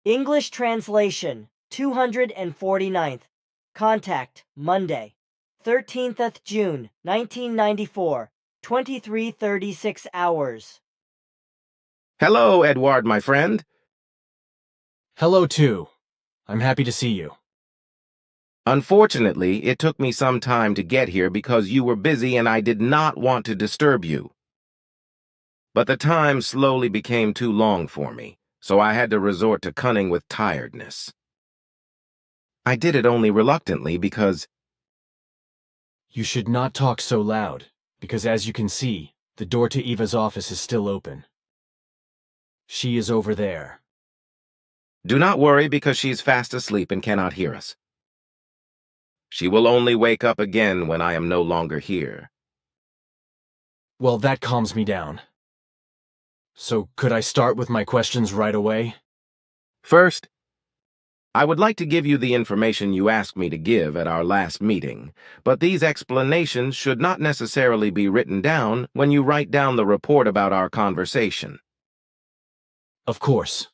English translation, 249th. Contact, Monday, 13th June, 1994, 23:36 hours. Hello, Edward, my friend. Hello, too. I'm happy to see you. Unfortunately, it took me some time to get here because you were busy and I did not want to disturb you. But the time slowly became too long for me, so I had to resort to cunning with tiredness. I did it only reluctantly because... You should not talk so loud, because as you can see, the door to Eva's office is still open. She is over there. Do not worry because she's fast asleep and cannot hear us. She will only wake up again when I am no longer here. Well, that calms me down. So, could I start with my questions right away? First, I would like to give you the information you asked me to give at our last meeting, but these explanations should not necessarily be written down when you write down the report about our conversation. Of course.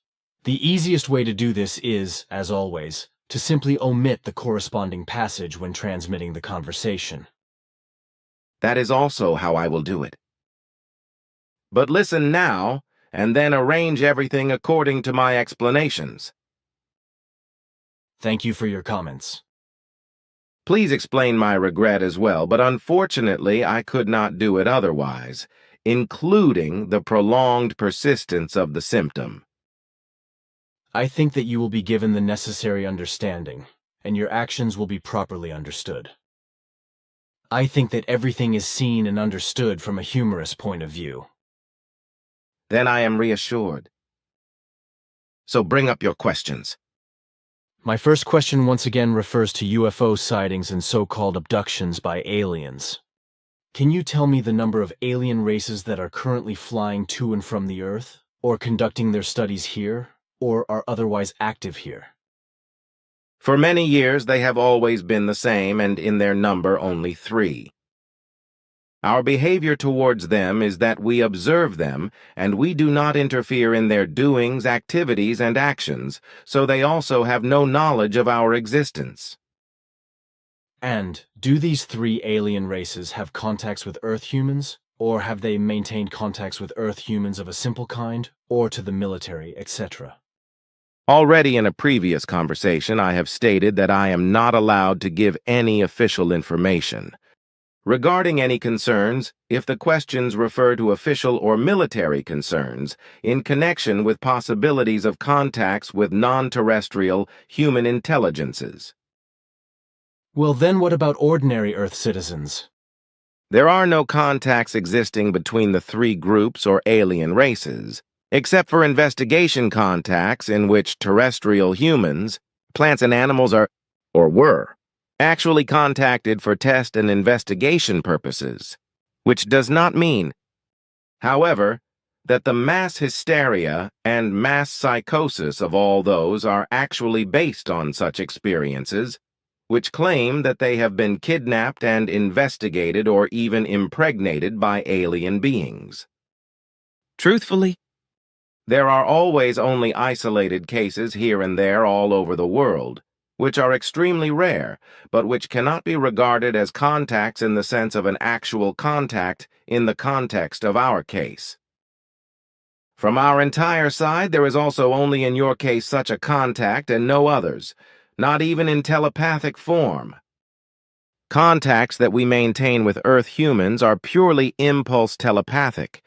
The easiest way to do this is, as always, to simply omit the corresponding passage when transmitting the conversation. That is also how I will do it. But listen now, and then arrange everything according to my explanations. Thank you for your comments. Please explain my regret as well, but unfortunately I could not do it otherwise, including the prolonged persistence of the symptom. I think that you will be given the necessary understanding, and your actions will be properly understood. I think that everything is seen and understood from a humorous point of view. Then I am reassured. So bring up your questions. My first question once again refers to UFO sightings and so-called abductions by aliens. Can you tell me the number of alien races that are currently flying to and from the Earth, or conducting their studies here, or are otherwise active here? For many years they have always been the same, and in their number only 3. Our behavior towards them is that we observe them, and we do not interfere in their doings, activities, and actions, so they also have no knowledge of our existence. And do these 3 alien races have contacts with Earth humans, or have they maintained contacts with Earth humans of a simple kind, or to the military, etc.? Already in a previous conversation, I have stated that I am not allowed to give any official information. Regarding any concerns, if the questions refer to official or military concerns, in connection with possibilities of contacts with non-terrestrial human intelligences. Well, then what about ordinary Earth citizens? There are no contacts existing between the 3 groups or alien races, except for investigation contacts in which terrestrial humans, plants and animals are, or were, actually contacted for test and investigation purposes, which does not mean, however, that the mass hysteria and mass psychosis of all those are actually based on such experiences, which claim that they have been kidnapped and investigated or even impregnated by alien beings. Truthfully, there are always only isolated cases here and there all over the world, which are extremely rare, but which cannot be regarded as contacts in the sense of an actual contact in the context of our case. From our entire side, there is also only in your case such a contact and no others, not even in telepathic form. Contacts that we maintain with Earth humans are purely impulse telepathic,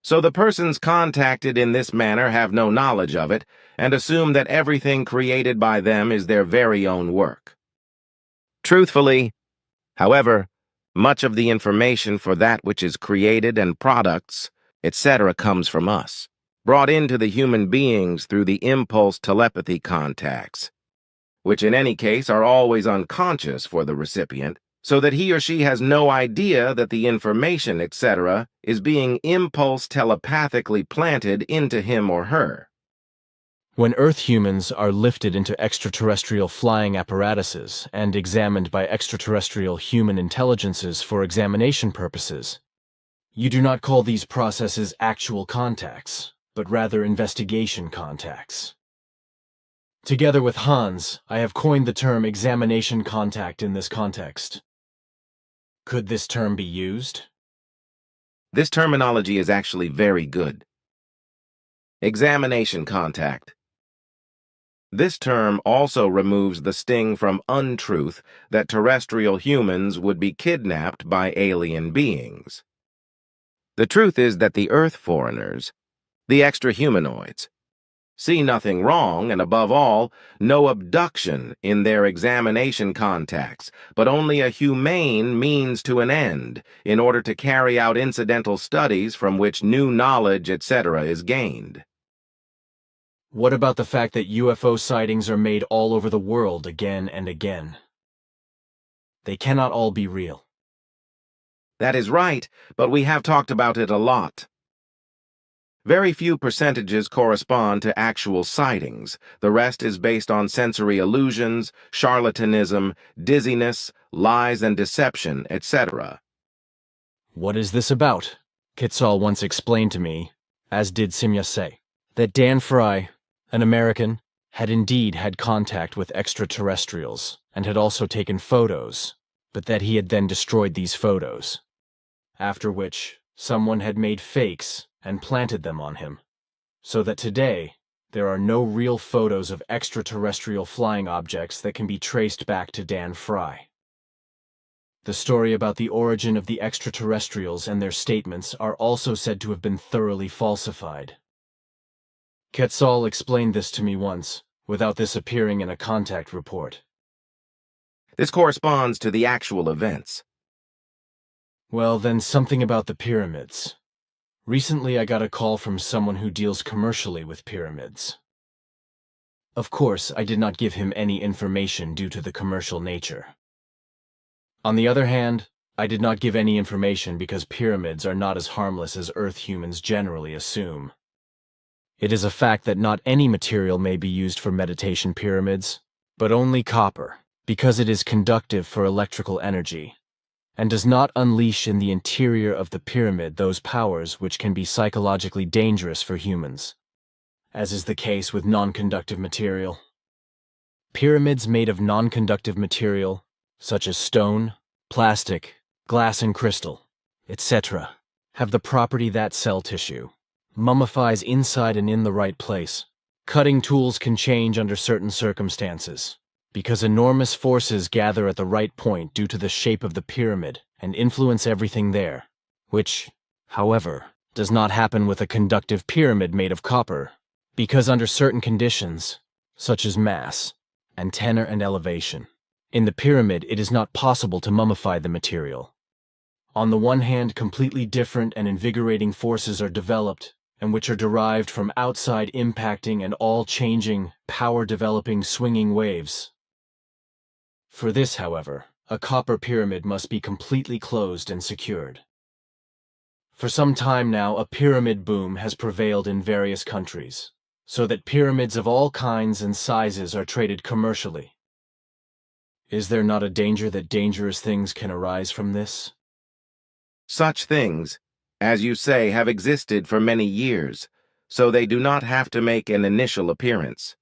so the persons contacted in this manner have no knowledge of it and assume that everything created by them is their very own work. Truthfully, however, much of the information for that which is created and products, etc., comes from us, brought into the human beings through the impulse telepathy contacts, which in any case are always unconscious for the recipient, so that he or she has no idea that the information, etc., is being impulse telepathically planted into him or her. When Earth humans are lifted into extraterrestrial flying apparatuses and examined by extraterrestrial human intelligences for examination purposes, you do not call these processes actual contacts, but rather investigation contacts. Together with Hans, I have coined the term examination contact in this context. Could this term be used? This terminology is actually very good. Examination contact. This term also removes the sting from untruth that terrestrial humans would be kidnapped by alien beings. The truth is that the Earth foreigners, the extra-humanoids, see nothing wrong and, above all, no abduction in their examination contacts, but only a humane means to an end in order to carry out incidental studies from which new knowledge, etc., is gained. What about the fact that UFO sightings are made all over the world again and again? They cannot all be real. That is right, but we have talked about it a lot. Very few percentages correspond to actual sightings. The rest is based on sensory illusions, charlatanism, dizziness, lies and deception, etc. What is this about? Quetzal once explained to me, as did Simyase, that Dan Fry, an American, had indeed had contact with extraterrestrials and had also taken photos, but that he had then destroyed these photos. After which, someone had made fakes and planted them on him, so that today there are no real photos of extraterrestrial flying objects that can be traced back to Dan Fry. The story about the origin of the extraterrestrials and their statements are also said to have been thoroughly falsified. Quetzal explained this to me once, without this appearing in a contact report. This corresponds to the actual events. Well, then something about the pyramids. Recently I got a call from someone who deals commercially with pyramids. Of course, I did not give him any information due to the commercial nature. On the other hand, I did not give any information because pyramids are not as harmless as Earth humans generally assume. It is a fact that not any material may be used for meditation pyramids, but only copper, because it is conductive for electrical energy, and does not unleash in the interior of the pyramid those powers which can be psychologically dangerous for humans, as is the case with non-conductive material. Pyramids made of non-conductive material, such as stone, plastic, glass and crystal, etc., have the property that cell tissue mummifies inside and in the right place. Cutting tools can change under certain circumstances, because enormous forces gather at the right point due to the shape of the pyramid and influence everything there, which, however, does not happen with a conductive pyramid made of copper, because under certain conditions, such as mass, and tenor and elevation, in the pyramid it is not possible to mummify the material. On the one hand, completely different and invigorating forces are developed, and which are derived from outside impacting and all-changing, power-developing swinging waves. For this, however, a copper pyramid must be completely closed and secured. For some time now, a pyramid boom has prevailed in various countries, so that pyramids of all kinds and sizes are traded commercially. Is there not a danger that dangerous things can arise from this? Such things, as you say, have existed for many years, so they do not have to make an initial appearance.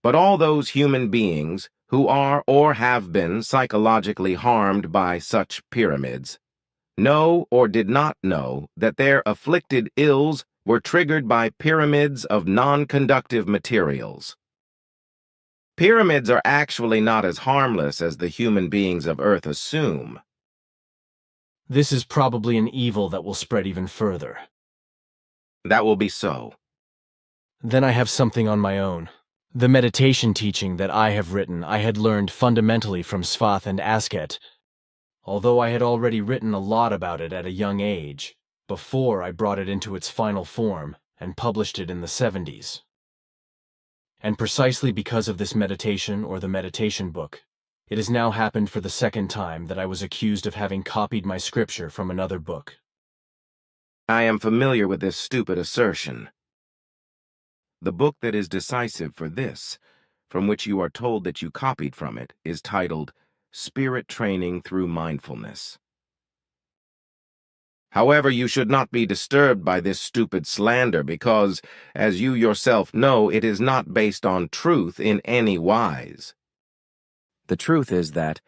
But all those human beings who are or have been psychologically harmed by such pyramids know or did not know that their afflicted ills were triggered by pyramids of non-conductive materials. Pyramids are actually not as harmless as the human beings of Earth assume. This is probably an evil that will spread even further. That will be so. Then I have something on my own. The meditation teaching that I have written I had learned fundamentally from Svath and Asket, although I had already written a lot about it at a young age, before I brought it into its final form and published it in the 70s. And precisely because of this meditation or the meditation book, it has now happened for the second time that I was accused of having copied my scripture from another book. I am familiar with this stupid assertion. The book that is decisive for this, from which you are told that you copied from it, is titled Spirit Training Through Mindfulness. However, you should not be disturbed by this stupid slander because, as you yourself know, it is not based on truth in any wise. The truth is that,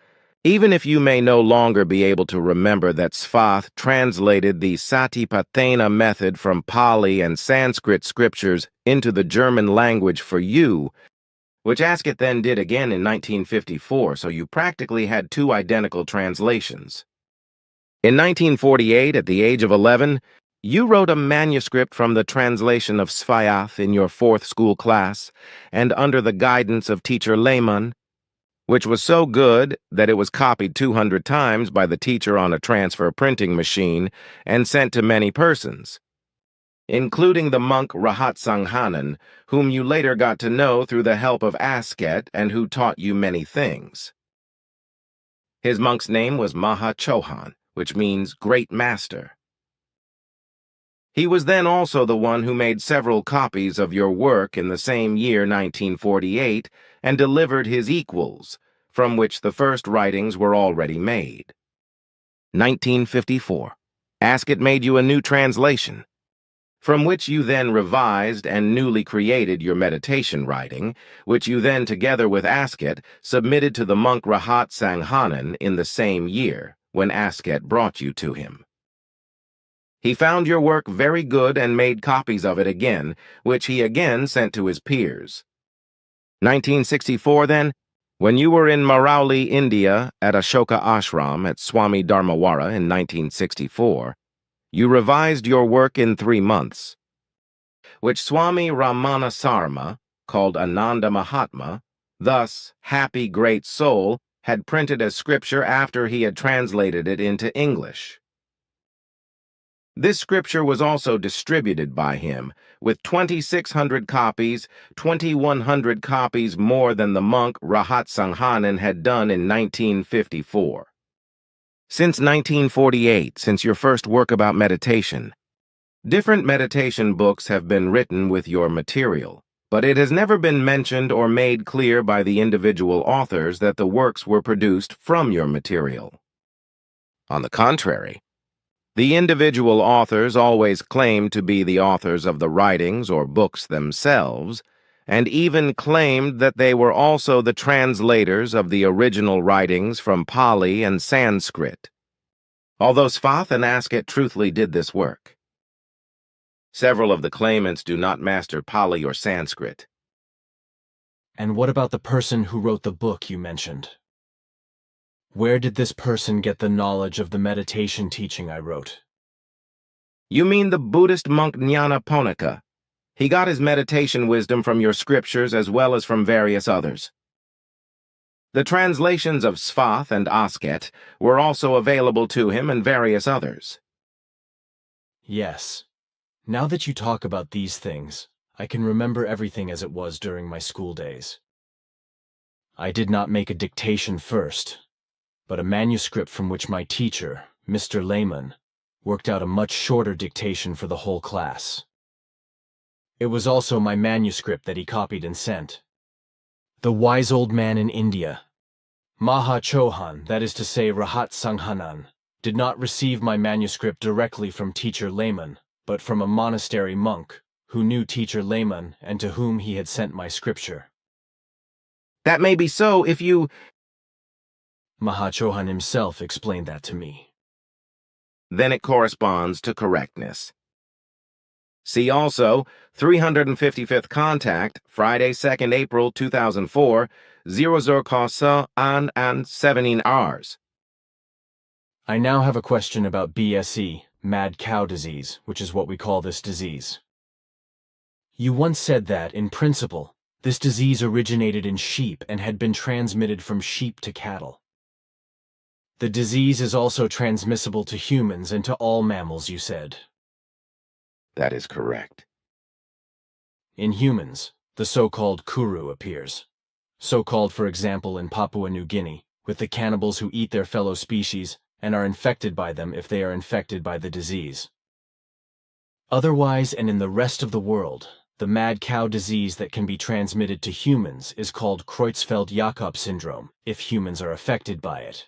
even if you may no longer be able to remember that Svath translated the Satipatthana method from Pali and Sanskrit scriptures into the German language for you, which Ascot then did again in 1954, so you practically had two identical translations. In 1948, at the age of 11, you wrote a manuscript from the translation of Svath in your fourth school class, and under the guidance of teacher Lehmann, which was so good that it was copied 200 times by the teacher on a transfer printing machine and sent to many persons, including the monk Rahat Sanghanan, whom you later got to know through the help of Ascot and who taught you many things. His monk's name was Maha Chohan, which means Great Master. He was then also the one who made several copies of your work in the same year, 1948, and delivered his equals, from which the first writings were already made. 1954. Ascot made you a new translation, from which you then revised and newly created your meditation writing, which you then, together with Ascot, submitted to the monk Rahat Sanghanan in the same year, when Ascot brought you to him. He found your work very good and made copies of it again, which he again sent to his peers. 1964, then, when you were in Marauli, India, at Ashoka Ashram at Swami Dharmawara in 1964, you revised your work in 3 months, which Swami Ramana Sarma, called Ananda Mahatma, thus Happy Great Soul, had printed as scripture after he had translated it into English. This scripture was also distributed by him, with 2,600 copies, 2,100 copies more than the monk Rahat Sanghanan had done in 1954. Since 1948, since your first work about meditation, different meditation books have been written with your material, but it has never been mentioned or made clear by the individual authors that the works were produced from your material. On the contrary, the individual authors always claimed to be the authors of the writings or books themselves, and even claimed that they were also the translators of the original writings from Pali and Sanskrit, although Svath and Ascot truthfully did this work. Several of the claimants do not master Pali or Sanskrit. And what about the person who wrote the book you mentioned? Where did this person get the knowledge of the meditation teaching I wrote? You mean the Buddhist monk Nyanaponika. He got his meditation wisdom from your scriptures as well as from various others. The translations of Svath and Ascot were also available to him and various others. Yes. Now that you talk about these things, I can remember everything as it was during my school days. I did not make a dictation first, but a manuscript from which my teacher, Mr. Lehmann, worked out a much shorter dictation for the whole class. It was also my manuscript that he copied and sent. The wise old man in India, Maha Chohan, that is to say Rahat Sanghanan, did not receive my manuscript directly from teacher Lehmann, but from a monastery monk who knew teacher Lehmann and to whom he had sent my scripture. That may be so if you... Maha Chohan himself explained that to me. Then it corresponds to correctness. See also 355th Contact, Friday, 2nd April 2004, 00 Kosa and 17 hours. I now have a question about BSE, mad cow disease, which is what we call this disease. You once said that, in principle, this disease originated in sheep and had been transmitted from sheep to cattle. The disease is also transmissible to humans and to all mammals, you said. That is correct. In humans, the so-called kuru appears. So-called, for example, in Papua New Guinea, with the cannibals who eat their fellow species and are infected by them if they are infected by the disease. Otherwise, and in the rest of the world, the mad cow disease that can be transmitted to humans is called Creutzfeldt-Jakob syndrome if humans are affected by it.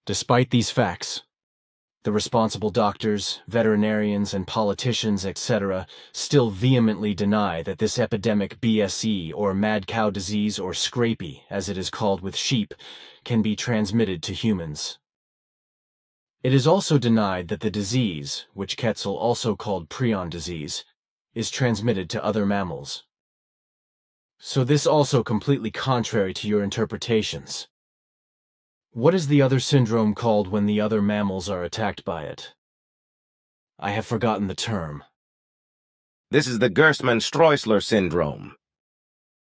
Despite these facts, The responsible doctors, veterinarians, and politicians, etc., still vehemently deny that this epidemic BSE, or mad cow disease, or scrapie, as it is called with sheep, can be transmitted to humans. It is also denied that the disease, which Quetzal also called prion disease, is transmitted to other mammals. So this also completely contrary to your interpretations. What is the other syndrome called when the other mammals are attacked by it? I have forgotten the term. This is the Gerstmann-Streusler syndrome.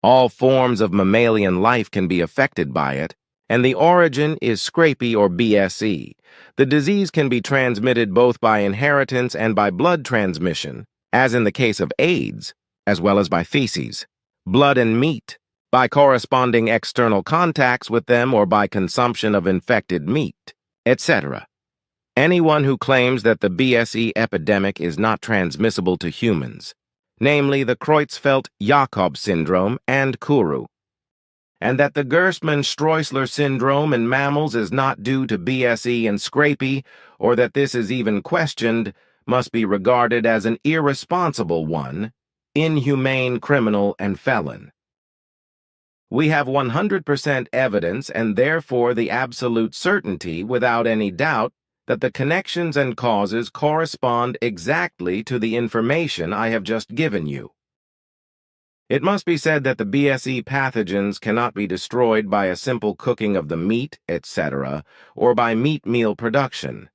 All forms of mammalian life can be affected by it, and the origin is scrapie or BSE. The disease can be transmitted both by inheritance and by blood transmission, as in the case of AIDS, as well as by feces, blood and meat, by corresponding external contacts with them or by consumption of infected meat, etc. Anyone who claims that the BSE epidemic is not transmissible to humans, namely the Creutzfeldt-Jakob syndrome and Kuru, and that the Gerstmann-Streusler syndrome in mammals is not due to BSE and scrapie, or that this is even questioned, must be regarded as an irresponsible one, inhumane criminal and felon. We have 100% evidence and therefore the absolute certainty, without any doubt, that the connections and causes correspond exactly to the information I have just given you. It must be said that the BSE pathogens cannot be destroyed by a simple cooking of the meat, etc., or by meat meal production.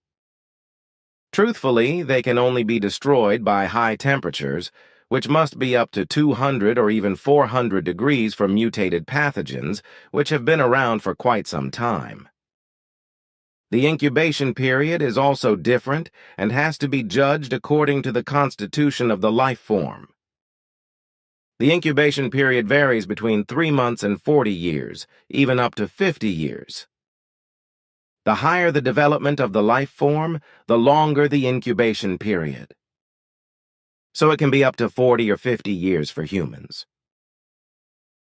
Truthfully, they can only be destroyed by high temperatures, which must be up to 200 or even 400 degrees for mutated pathogens, which have been around for quite some time. The incubation period is also different and has to be judged according to the constitution of the life form. The incubation period varies between 3 months and 40 years, even up to 50 years. The higher the development of the life form, the longer the incubation period. So it can be up to 40 or 50 years for humans.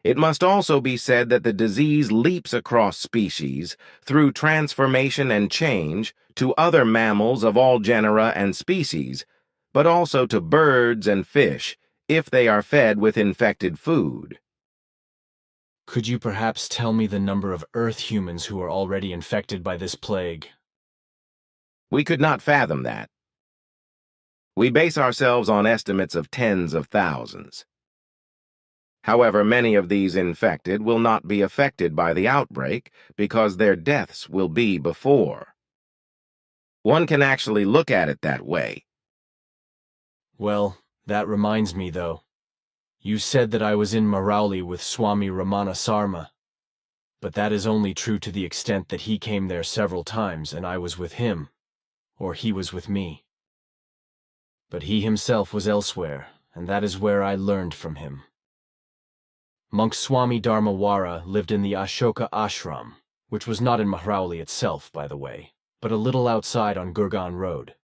It must also be said that the disease leaps across species through transformation and change to other mammals of all genera and species, but also to birds and fish if they are fed with infected food. Could you perhaps tell me the number of Earth humans who are already infected by this plague? We could not fathom that. We base ourselves on estimates of tens of thousands. However, many of these infected will not be affected by the outbreak because their deaths will be before. One can actually look at it that way. Well, that reminds me, though. You said that I was in Marauli with Swami Ramana Sarma, but that is only true to the extent that he came there several times and I was with him, or he was with me. But he himself was elsewhere, and that is where I learned from him. Monk Swami Dharmawara lived in the Ashoka Ashram, which was not in Mehrauli itself, by the way, but a little outside on Gurgaon Road.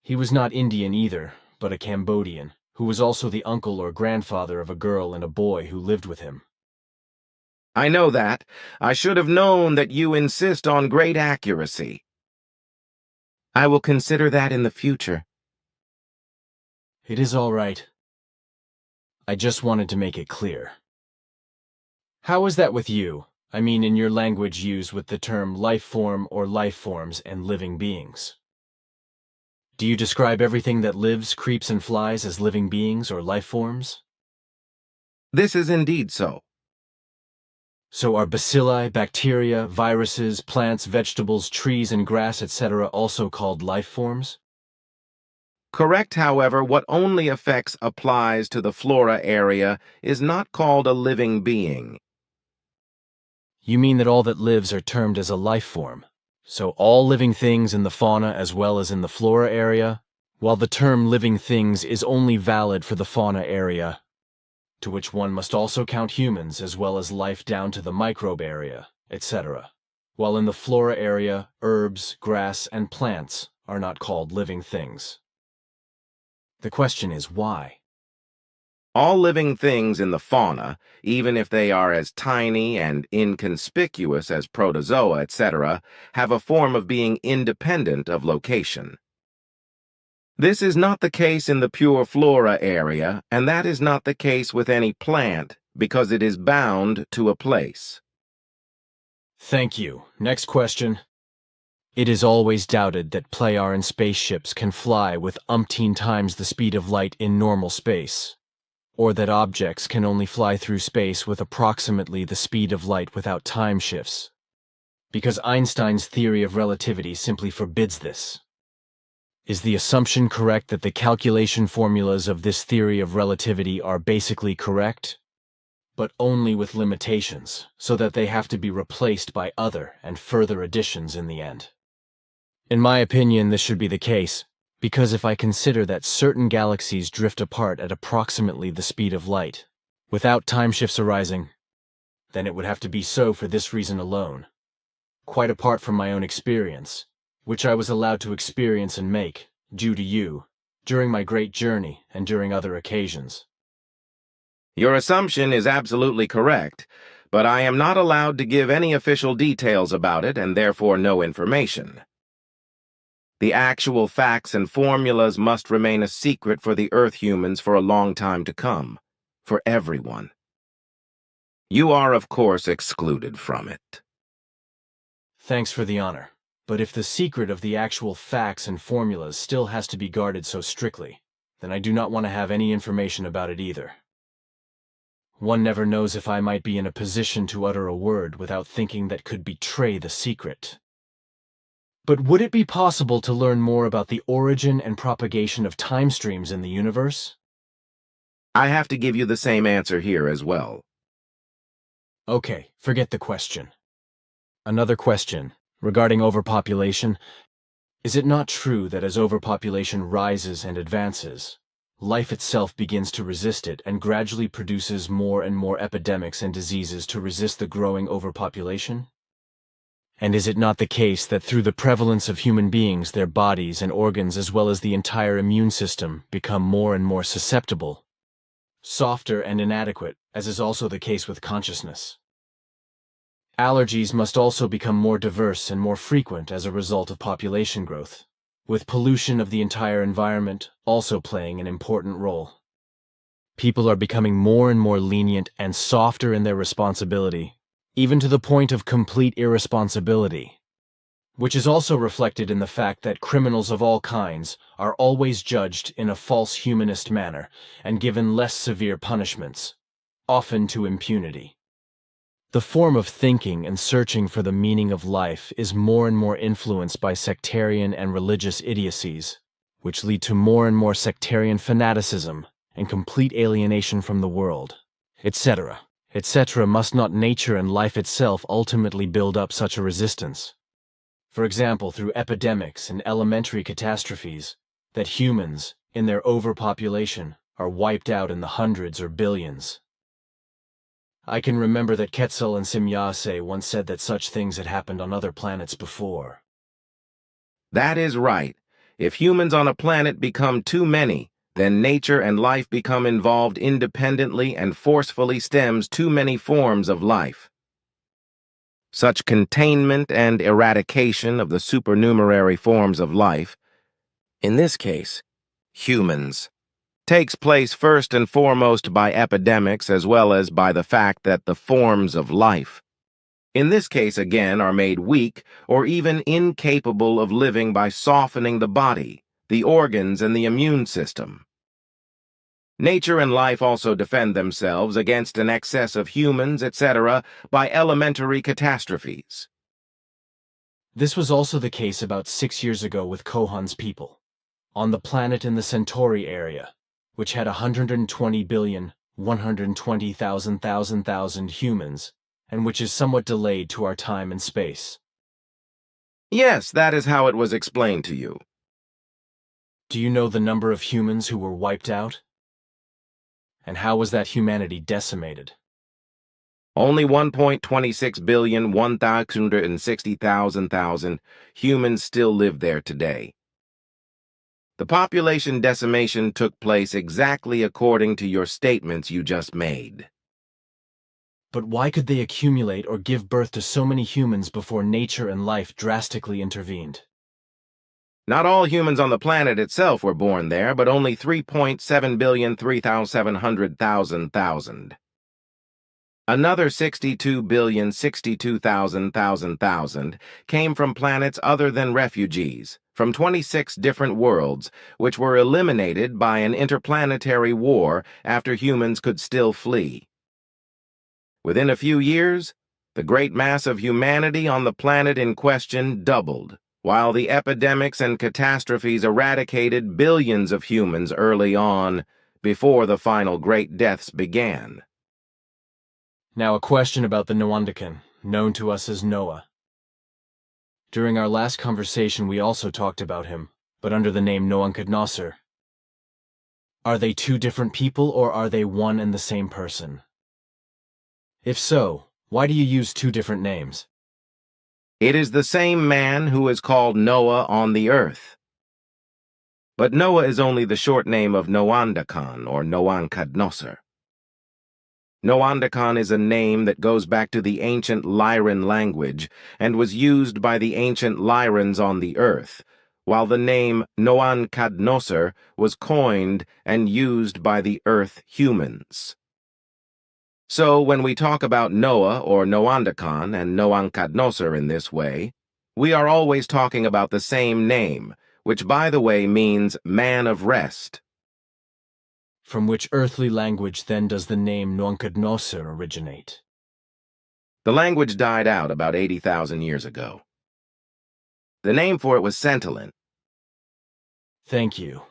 He was not Indian either, but a Cambodian, who was also the uncle or grandfather of a girl and a boy who lived with him. I know that. I should have known that you insist on great accuracy. I will consider that in the future. It is all right. I just wanted to make it clear. How is that with you? I mean, in your language used with the term life form or life forms and living beings. Do you describe everything that lives, creeps, and flies as living beings or life forms? This is indeed so. So are bacilli, bacteria, viruses, plants, vegetables, trees, and grass, etc. also called life forms? Correct, however, what only affects applies to the flora area is not called a living being. You mean that all that lives are termed as a life form? So all living things in the fauna as well as in the flora area, while the term living things is only valid for the fauna area, to which one must also count humans as well as life down to the microbe area, etc. While in the flora area, herbs, grass, and plants are not called living things. The question is why? All living things in the fauna, even if they are as tiny and inconspicuous as protozoa, etc., have a form of being independent of location. This is not the case in the pure flora area, and that is not the case with any plant, because it is bound to a place. Thank you. Next question. It is always doubted that Playaran spaceships can fly with umpteen times the speed of light in normal space, or that objects can only fly through space with approximately the speed of light without time shifts, because Einstein's theory of relativity simply forbids this. Is the assumption correct that the calculation formulas of this theory of relativity are basically correct, but only with limitations, so that they have to be replaced by other and further additions in the end? In my opinion, this should be the case, because if I consider that certain galaxies drift apart at approximately the speed of light, without time shifts arising, then it would have to be so for this reason alone, quite apart from my own experience, which I was allowed to experience and make, due to you, during my great journey and during other occasions. Your assumption is absolutely correct, but I am not allowed to give any official details about it and therefore no information. The actual facts and formulas must remain a secret for the Earth humans for a long time to come, for everyone. You are, of course, excluded from it. Thanks for the honor, but if the secret of the actual facts and formulas still has to be guarded so strictly, then I do not want to have any information about it either. One never knows if I might be in a position to utter a word without thinking that could betray the secret. But would it be possible to learn more about the origin and propagation of time streams in the universe? I have to give you the same answer here as well. Okay, forget the question. Another question, regarding overpopulation. Is it not true that as overpopulation rises and advances, life itself begins to resist it and gradually produces more and more epidemics and diseases to resist the growing overpopulation? And is it not the case that through the prevalence of human beings, their bodies and organs as well as the entire immune system become more and more susceptible, softer and inadequate, as is also the case with consciousness? Allergies must also become more diverse and more frequent as a result of population growth, with pollution of the entire environment also playing an important role. People are becoming more and more lenient and softer in their responsibility, even to the point of complete irresponsibility, which is also reflected in the fact that criminals of all kinds are always judged in a false humanist manner and given less severe punishments, often to impunity. The form of thinking and searching for the meaning of life is more and more influenced by sectarian and religious idiocies, which lead to more and more sectarian fanaticism and complete alienation from the world, etc., etc. Must not nature and life itself ultimately build up such a resistance? For example, through epidemics and elementary catastrophes, that humans, in their overpopulation, are wiped out in the hundreds or billions. I can remember that Quetzal and Simyase once said that such things had happened on other planets before. That is right. If humans on a planet become too many, then nature and life become involved independently and forcefully stems too many forms of life. Such containment and eradication of the supernumerary forms of life, in this case, humans, takes place first and foremost by epidemics as well as by the fact that the forms of life, in this case again, are made weak or even incapable of living by softening the body, the organs, and the immune system. Nature and life also defend themselves against an excess of humans, etc., by elementary catastrophes. This was also the case about 6 years ago with Kohan's people, on the planet in the Centauri area, which had 120,120,000 humans, and which is somewhat delayed to our time and space. Yes, that is how it was explained to you. Do you know the number of humans who were wiped out? And how was that humanity decimated? Only 1.26 billion humans still live there today. The population decimation took place exactly according to your statements you just made. But why could they accumulate or give birth to so many humans before nature and life drastically intervened? Not all humans on the planet itself were born there, but only 3.7,3,700,000. Another 62,062,000 came from planets other than refugees, from 26 different worlds, which were eliminated by an interplanetary war after humans could still flee. Within a few years, the great mass of humanity on the planet in question doubled, while the epidemics and catastrophes eradicated billions of humans early on, before the final great deaths began. Now a question about the Noandakan, known to us as Noah. During our last conversation we also talked about him, but under the name Noankadnosser. Are they two different people or are they one and the same person? If so, why do you use two different names? It is the same man who is called Noah on the earth. But Noah is only the short name of Noandakan or Noankadnosser. Noandakan is a name that goes back to the ancient Lyran language and was used by the ancient Lyrans on the earth, while the name Noankadnosser was coined and used by the earth humans. So when we talk about Noah or Noandakan and Noankadnosser in this way, we are always talking about the same name, which by the way means man of rest. From which earthly language then does the name Noankadnosser originate? The language died out about 80,000 years ago. The name for it was Centilin. Thank you.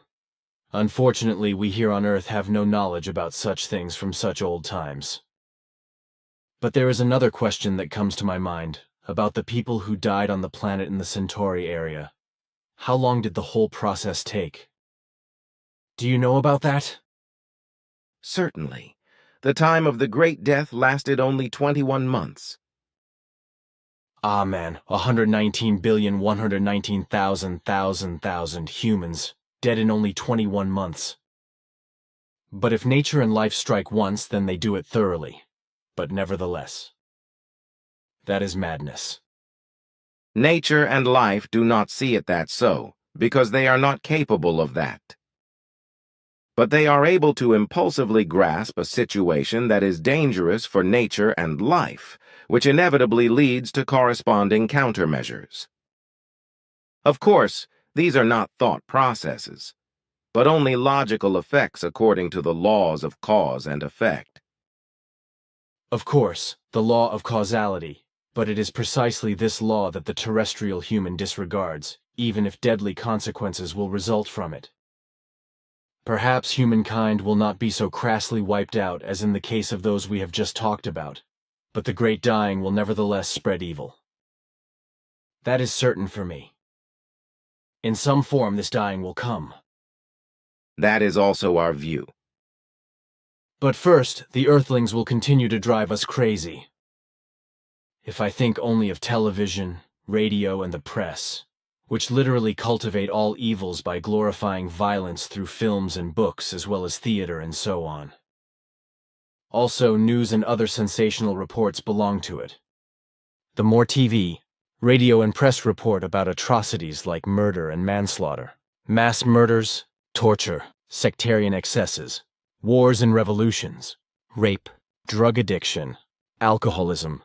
Unfortunately, we here on Earth have no knowledge about such things from such old times. But there is another question that comes to my mind, about the people who died on the planet in the Centauri area. How long did the whole process take? Do you know about that? Certainly. The time of the Great Death lasted only 21 months. Ah man, 119,119,000 humans, dead in only 21 months. But if nature and life strike once, then they do it thoroughly. But nevertheless, that is madness. Nature and life do not see it that so, because they are not capable of that. But they are able to impulsively grasp a situation that is dangerous for nature and life, which inevitably leads to corresponding countermeasures. Of course, these are not thought processes, but only logical effects according to the laws of cause and effect. Of course, the law of causality, but it is precisely this law that the terrestrial human disregards, even if deadly consequences will result from it. Perhaps humankind will not be so crassly wiped out as in the case of those we have just talked about, but the great dying will nevertheless spread evil. That is certain for me. In some form this dying will come. That is also our view. But first, the Earthlings will continue to drive us crazy. If I think only of television, radio, and the press, which literally cultivate all evils by glorifying violence through films and books as well as theater and so on. Also, news and other sensational reports belong to it. The more TV, radio, and press report about atrocities like murder and manslaughter, mass murders, torture, sectarian excesses, wars and revolutions, rape, drug addiction, alcoholism,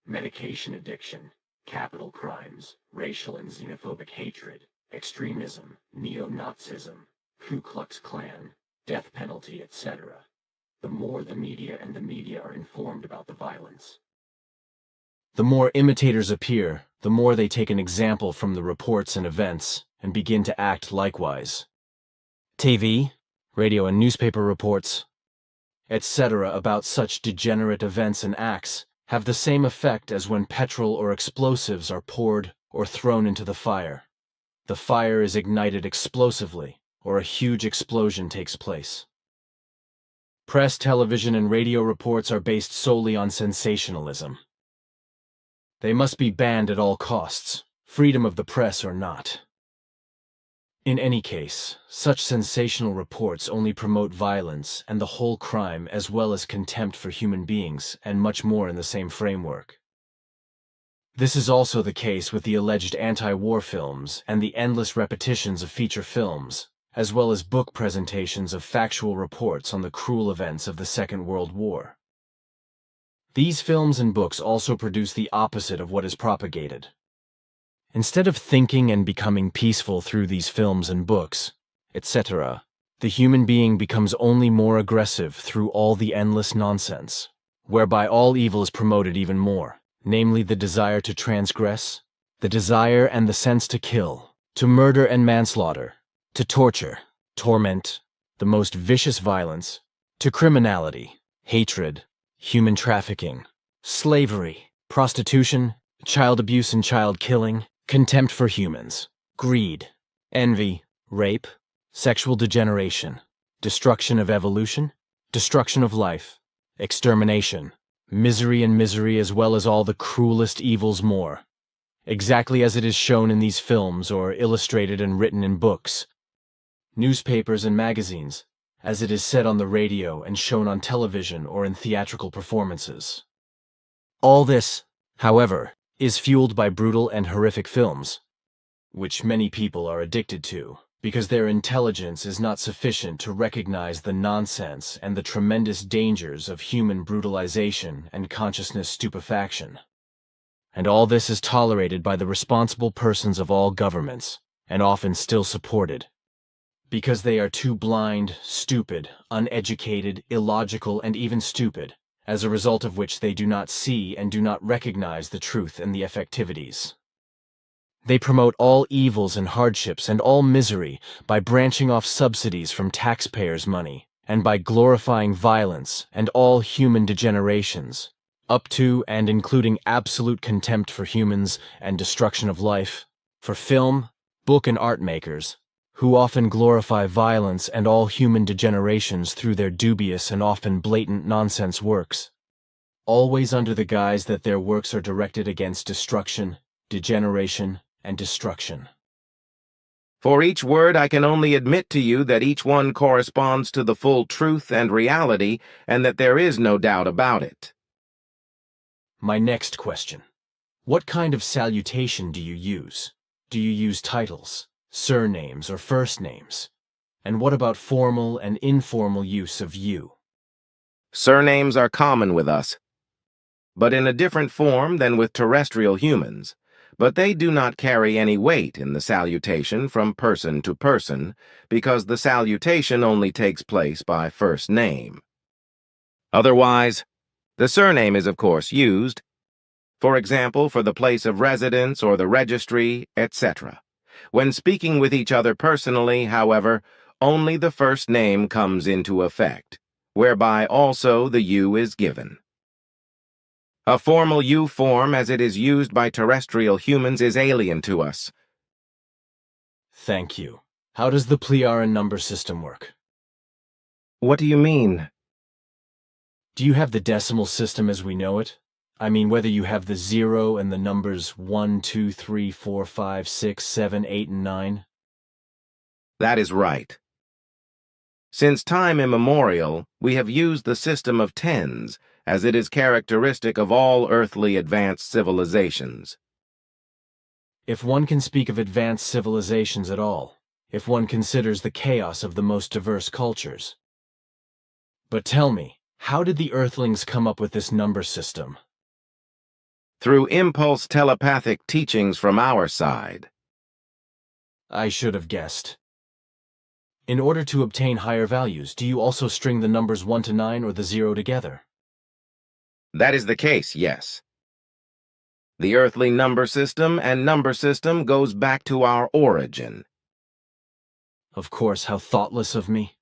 medication addiction, capital crimes, racial and xenophobic hatred, extremism, neo-Nazism, Ku Klux Klan, death penalty, etc. The more the media are informed about the violence, the more imitators appear, the more they take an example from the reports and events and begin to act likewise. TV, radio and newspaper reports, etc. about such degenerate events and acts have the same effect as when petrol or explosives are poured or thrown into the fire. The fire is ignited explosively, or a huge explosion takes place. Press, television, and radio reports are based solely on sensationalism. They must be banned at all costs, freedom of the press or not. In any case, such sensational reports only promote violence and the whole crime as well as contempt for human beings and much more in the same framework. This is also the case with the alleged anti-war films and the endless repetitions of feature films, as well as book presentations of factual reports on the cruel events of the Second World War. These films and books also produce the opposite of what is propagated. Instead of thinking and becoming peaceful through these films and books, etc., the human being becomes only more aggressive through all the endless nonsense, whereby all evil is promoted even more, namely the desire to transgress, the desire and the sense to kill, to murder and manslaughter, to torture, torment, the most vicious violence, to criminality, hatred, human trafficking, slavery, prostitution, child abuse and child killing, contempt for humans, greed, envy, rape, sexual degeneration, destruction of evolution, destruction of life, extermination, misery and misery as well as all the cruelest evils more, exactly as it is shown in these films or illustrated and written in books, newspapers and magazines, as it is said on the radio and shown on television or in theatrical performances. All this, however, is fueled by brutal and horrific films, which many people are addicted to, because their intelligence is not sufficient to recognize the nonsense and the tremendous dangers of human brutalization and consciousness stupefaction. And all this is tolerated by the responsible persons of all governments, and often still supported, because they are too blind, stupid, uneducated, illogical, and even stupid, as a result of which they do not see and do not recognize the truth and the effectivities. They promote all evils and hardships and all misery by branching off subsidies from taxpayers' money, and by glorifying violence and all human degenerations, up to and including absolute contempt for humans and destruction of life, for film, book and art makers, who often glorify violence and all human degenerations through their dubious and often blatant nonsense works, always under the guise that their works are directed against destruction, degeneration, and destruction. For each word I can only admit to you that each one corresponds to the full truth and reality, and that there is no doubt about it. My next question. What kind of salutation do you use? Do you use titles, surnames, or first names? And what about formal and informal use of you? Surnames are common with us, but in a different form than with terrestrial humans. But they do not carry any weight in the salutation from person to person, because the salutation only takes place by first name. Otherwise, the surname is of course used, for example, for the place of residence or the registry, etc. When speaking with each other personally, however, only the first name comes into effect, whereby also the you is given. A formal you form as it is used by terrestrial humans is alien to us. Thank you. How does the Pliaran number system work? What do you mean? Do you have the decimal system as we know it? I mean, whether you have the 0 and the numbers 1, 2, 3, 4, 5, 6, 7, 8, and 9? That is right. Since time immemorial, we have used the system of tens, as it is characteristic of all earthly advanced civilizations. If one can speak of advanced civilizations at all, if one considers the chaos of the most diverse cultures. But tell me, how did the Earthlings come up with this number system? Through impulse telepathic teachings from our side. I should have guessed. In order to obtain higher values, do you also string the numbers 1 to 9 or the 0 together? That is the case, yes. The earthly number system goes back to our origin. Of course, how thoughtless of me.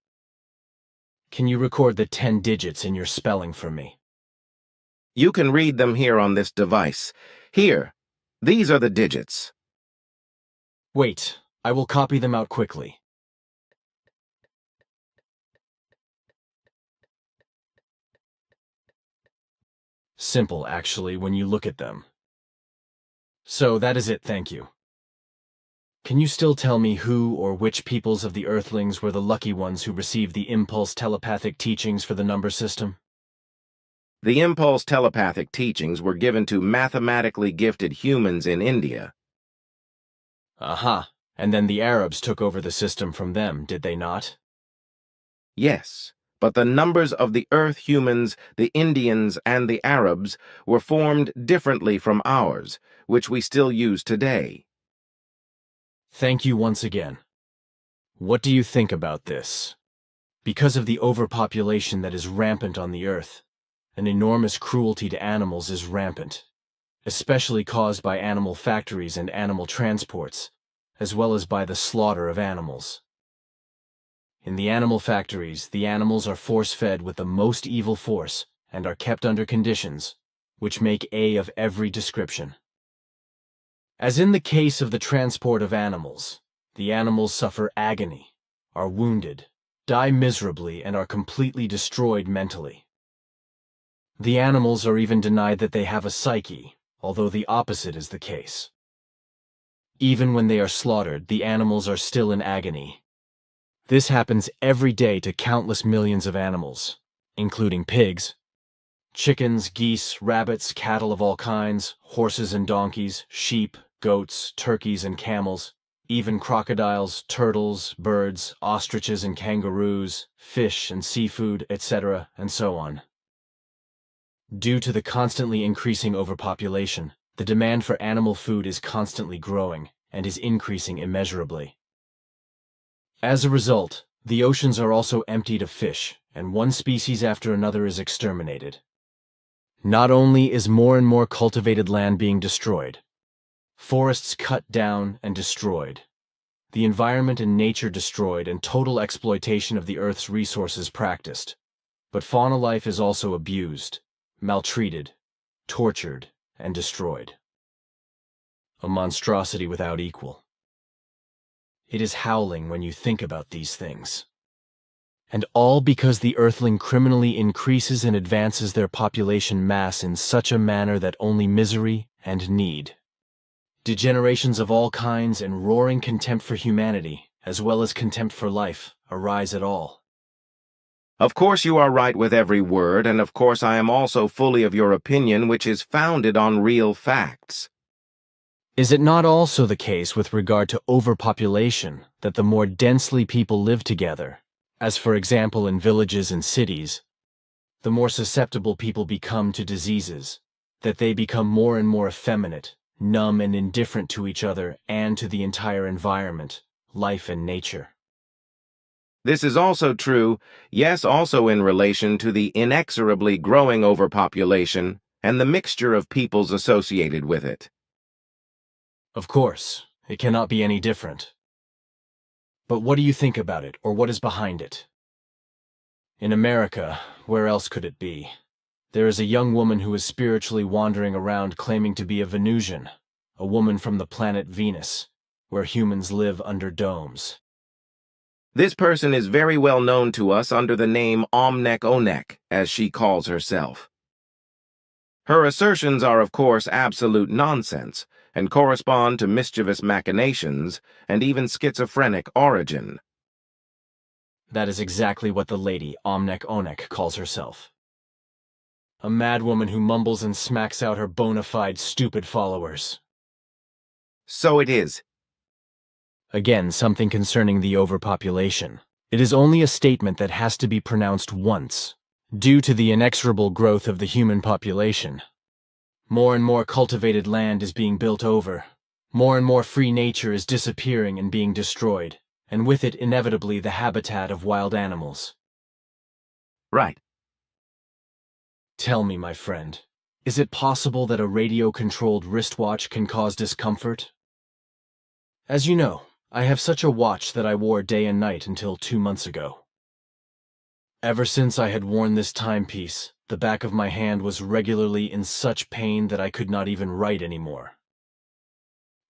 Can you record the 10 digits in your spelling for me? You can read them here on this device. Here, these are the digits. Wait, I will copy them out quickly. Simple, actually, when you look at them. So that is it, thank you. Can you still tell me who or which peoples of the Earthlings were the lucky ones who received the impulse telepathic teachings for the number system? The impulse telepathic teachings were given to mathematically gifted humans in India. Aha. And then the Arabs took over the system from them, did they not? Yes, but the numbers of the Earth humans, the Indians, and the Arabs were formed differently from ours, which we still use today. Thank you once again. What do you think about this? Because of the overpopulation that is rampant on the Earth, an enormous cruelty to animals is rampant, especially caused by animal factories and animal transports, as well as by the slaughter of animals. In the animal factories, the animals are force-fed with the most evil force and are kept under conditions which make of every description. As in the case of the transport of animals, the animals suffer agony, are wounded, die miserably, and are completely destroyed mentally. The animals are even denied that they have a psyche, although the opposite is the case. Even when they are slaughtered, the animals are still in agony. This happens every day to countless millions of animals, including pigs, chickens, geese, rabbits, cattle of all kinds, horses and donkeys, sheep, goats, turkeys and camels, even crocodiles, turtles, birds, ostriches and kangaroos, fish and seafood, etc., and so on. Due to the constantly increasing overpopulation, the demand for animal food is constantly growing and is increasing immeasurably. As a result, the oceans are also emptied of fish, and one species after another is exterminated. Not only is more and more cultivated land being destroyed, forests cut down and destroyed, the environment and nature destroyed, and total exploitation of the Earth's resources practiced, but fauna life is also abused, maltreated, tortured, and destroyed. A monstrosity without equal. It is howling when you think about these things. And all because the Earthling criminally increases and advances their population mass in such a manner that only misery and need, degenerations of all kinds, and roaring contempt for humanity, as well as contempt for life, arise at all. Of course you are right with every word, and of course I am also fully of your opinion, which is founded on real facts. Is it not also the case with regard to overpopulation that the more densely people live together, as for example in villages and cities, the more susceptible people become to diseases, that they become more and more effeminate, numb and indifferent to each other and to the entire environment, life and nature? This is also true, yes, also in relation to the inexorably growing overpopulation and the mixture of peoples associated with it. Of course, it cannot be any different. But what do you think about it, or what is behind it? In America, where else could it be? There is a young woman who is spiritually wandering around claiming to be a Venusian, a woman from the planet Venus, where humans live under domes. This person is very well known to us under the name Omnek Onek, as she calls herself. Her assertions are of course absolute nonsense, and correspond to mischievous machinations and even schizophrenic origin. That is exactly what the lady, Omnek Onek, calls herself. A madwoman who mumbles and smacks out her bona fide stupid followers. So it is. Again, something concerning the overpopulation. It is only a statement that has to be pronounced once, due to the inexorable growth of the human population. More and more cultivated land is being built over. More and more free nature is disappearing and being destroyed, and with it inevitably the habitat of wild animals. Right. Tell me, my friend, is it possible that a radio-controlled wristwatch can cause discomfort? As you know, I have such a watch that I wore day and night until 2 months ago. Ever since I had worn this timepiece, the back of my hand was regularly in such pain that I could not even write anymore.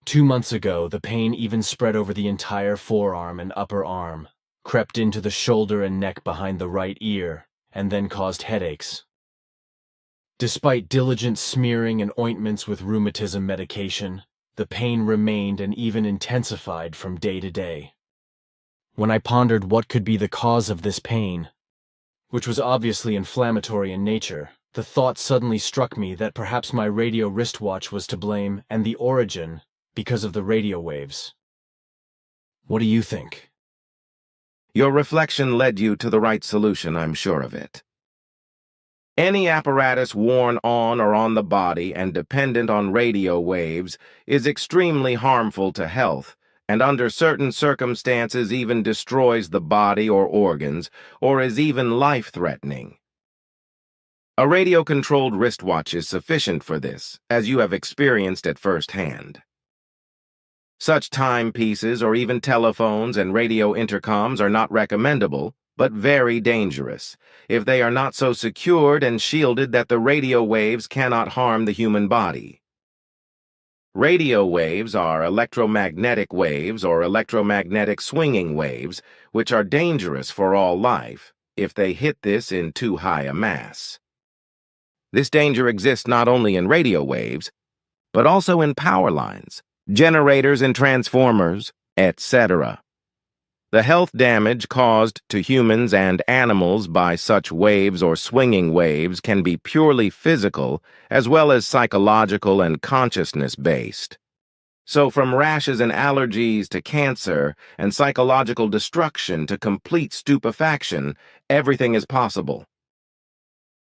2 months ago, the pain even spread over the entire forearm and upper arm, crept into the shoulder and neck behind the right ear, and then caused headaches. Despite diligent smearing and ointments with rheumatism medication, The pain remained and even intensified from day to day. When I pondered what could be the cause of this pain, which was obviously inflammatory in nature, the thought suddenly struck me that perhaps my radio wristwatch was to blame and the origin because of the radio waves. What do you think? Your reflection led you to the right solution, I'm sure of it. Any apparatus worn on or on the body and dependent on radio waves is extremely harmful to health, and under certain circumstances even destroys the body or organs, or is even life-threatening. A radio-controlled wristwatch is sufficient for this, as you have experienced at first hand. Such timepieces or even telephones and radio intercoms are not recommendable, but very dangerous, if they are not so secured and shielded that the radio waves cannot harm the human body. Radio waves are electromagnetic waves or electromagnetic swinging waves, which are dangerous for all life, if they hit this in too high a mass. This danger exists not only in radio waves, but also in power lines, generators and transformers, etc. The health damage caused to humans and animals by such waves or swinging waves can be purely physical as well as psychological and consciousness-based. So from rashes and allergies to cancer and psychological destruction to complete stupefaction, everything is possible.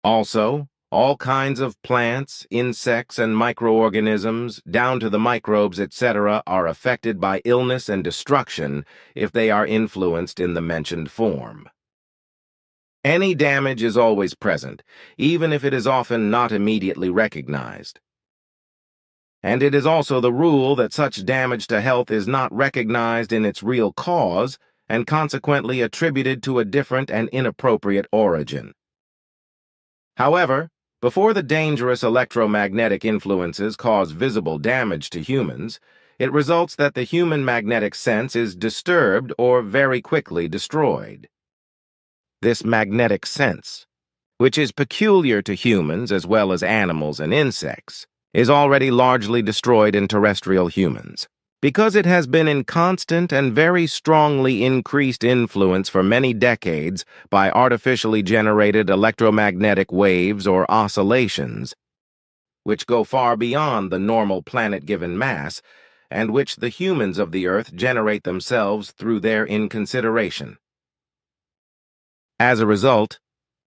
Also, all kinds of plants, insects, and microorganisms, down to the microbes, etc., are affected by illness and destruction if they are influenced in the mentioned form. Any damage is always present, even if it is often not immediately recognized. And it is also the rule that such damage to health is not recognized in its real cause and consequently attributed to a different and inappropriate origin. However, before the dangerous electromagnetic influences cause visible damage to humans, it results that the human magnetic sense is disturbed or very quickly destroyed. This magnetic sense, which is peculiar to humans as well as animals and insects, is already largely destroyed in terrestrial humans, because it has been in constant and very strongly increased influence for many decades by artificially generated electromagnetic waves or oscillations, which go far beyond the normal planet-given mass, and which the humans of the Earth generate themselves through their inconsideration. As a result,